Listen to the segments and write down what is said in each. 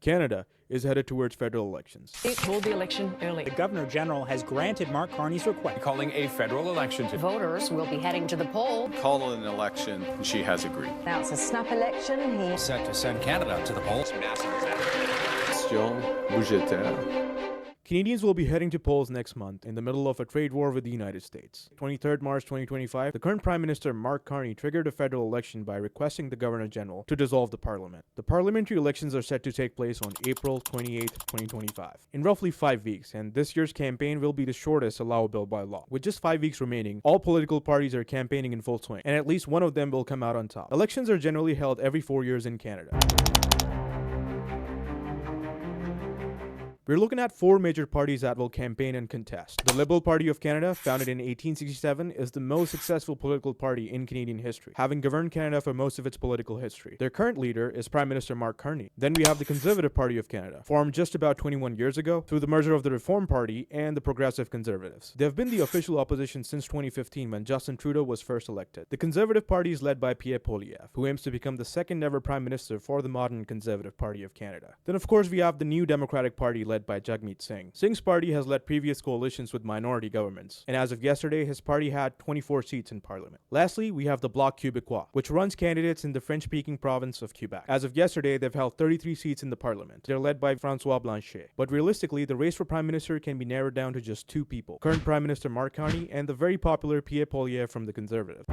Canada is headed towards federal elections. It called the election early. The Governor General has granted Mark Carney's request, calling a federal election. Voters will be heading to the poll. Call an election, and she has agreed. Now it's a snap election. He's set to send Canada to the polls. Question budgétaire. Canadians will be heading to polls next month in the middle of a trade war with the United States. 23rd March 2025, the current Prime Minister Mark Carney triggered a federal election by requesting the Governor General to dissolve the Parliament. The parliamentary elections are set to take place on April 28, 2025, in roughly 5 weeks, and this year's campaign will be the shortest allowable by law. With just 5 weeks remaining, all political parties are campaigning in full swing, and at least one of them will come out on top. Elections are generally held every 4 years in Canada. We're looking at 4 major parties that will campaign and contest. The Liberal Party of Canada, founded in 1867, is the most successful political party in Canadian history, having governed Canada for most of its political history. Their current leader is Prime Minister Mark Carney. Then we have the Conservative Party of Canada, formed just about 21 years ago through the merger of the Reform Party and the Progressive Conservatives. They have been the official opposition since 2015 when Justin Trudeau was first elected. The Conservative Party is led by Pierre Poilievre, who aims to become the second ever Prime Minister for the modern Conservative Party of Canada. Then of course we have the New Democratic Party led by Jagmeet Singh. Singh's party has led previous coalitions with minority governments, and as of yesterday, his party had 24 seats in parliament. Lastly, we have the Bloc Québécois, which runs candidates in the French-speaking province of Quebec. As of yesterday, they've held 33 seats in the parliament. They're led by François Blanchet. But realistically, the race for Prime Minister can be narrowed down to just 2 people: current Prime Minister Mark Carney and the very popular Pierre Poilievre from the Conservative.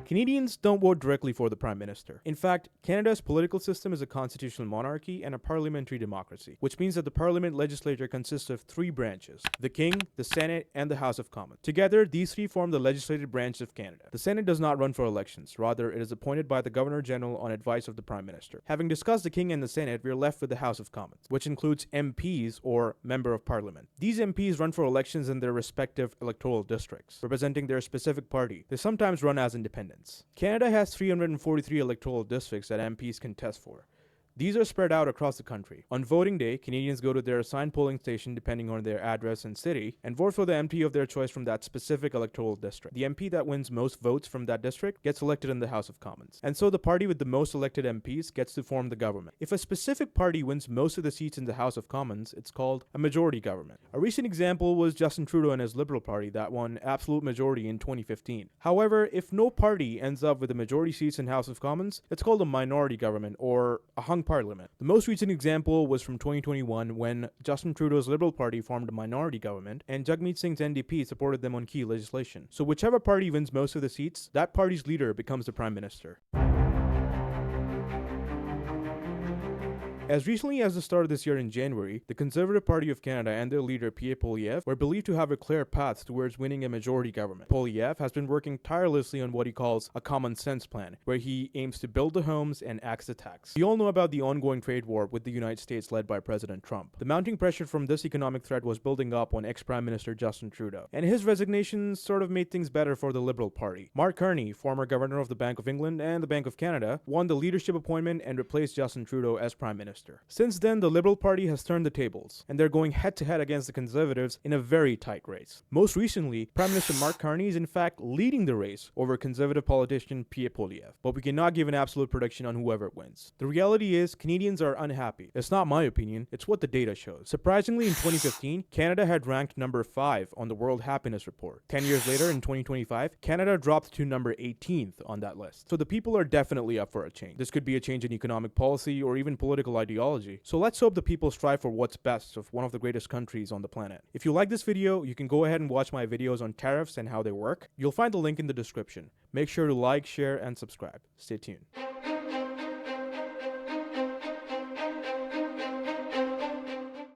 Canadians don't vote directly for the Prime Minister. In fact, Canada's political system is a constitutional monarchy and a parliamentary democracy, which means that the Parliament legislature consists of 3 branches: the King, the Senate, and the House of Commons. Together, these 3 form the legislative branch of Canada. The Senate does not run for elections. Rather, it is appointed by the Governor General on advice of the Prime Minister. Having discussed the King and the Senate, we are left with the House of Commons, which includes MPs, or Member of Parliament. These MPs run for elections in their respective electoral districts, representing their specific party. They sometimes run as independents. Canada has 343 electoral districts that MPs contest for. These are spread out across the country. On voting day, Canadians go to their assigned polling station depending on their address and city and vote for the MP of their choice from that specific electoral district. The MP that wins most votes from that district gets elected in the House of Commons. And so the party with the most elected MPs gets to form the government. If a specific party wins most of the seats in the House of Commons, it's called a majority government. A recent example was Justin Trudeau and his Liberal Party that won absolute majority in 2015. However, if no party ends up with the majority seats in House of Commons, it's called a minority government, or a hung parliament. The most recent example was from 2021 when Justin Trudeau's Liberal Party formed a minority government and Jagmeet Singh's NDP supported them on key legislation. So whichever party wins most of the seats, that party's leader becomes the Prime Minister. As recently as the start of this year in January, the Conservative Party of Canada and their leader Pierre Poilievre were believed to have a clear path towards winning a majority government. Poilievre has been working tirelessly on what he calls a common sense plan, where he aims to build the homes and axe the tax. We all know about the ongoing trade war with the United States led by President Trump. The mounting pressure from this economic threat was building up on ex-Prime Minister Justin Trudeau, and his resignation sort of made things better for the Liberal Party. Mark Carney, former Governor of the Bank of England and the Bank of Canada, won the leadership appointment and replaced Justin Trudeau as Prime Minister. Since then, the Liberal Party has turned the tables, and they're going head-to-head against the Conservatives in a very tight race. Most recently, Prime Minister Mark Carney is in fact leading the race over Conservative politician Pierre Poilievre, but we cannot give an absolute prediction on whoever wins. The reality is, Canadians are unhappy. It's not my opinion, it's what the data shows. Surprisingly, in 2015, Canada had ranked number 5 on the World Happiness Report. 10 years later, in 2025, Canada dropped to number 18th on that list. So the people are definitely up for a change. This could be a change in economic policy or even political ideology. So let's hope the people strive for what's best of one of the greatest countries on the planet. If you like this video, you can go ahead and watch my videos on tariffs and how they work. You'll find the link in the description. Make sure to like, share, and subscribe. Stay tuned.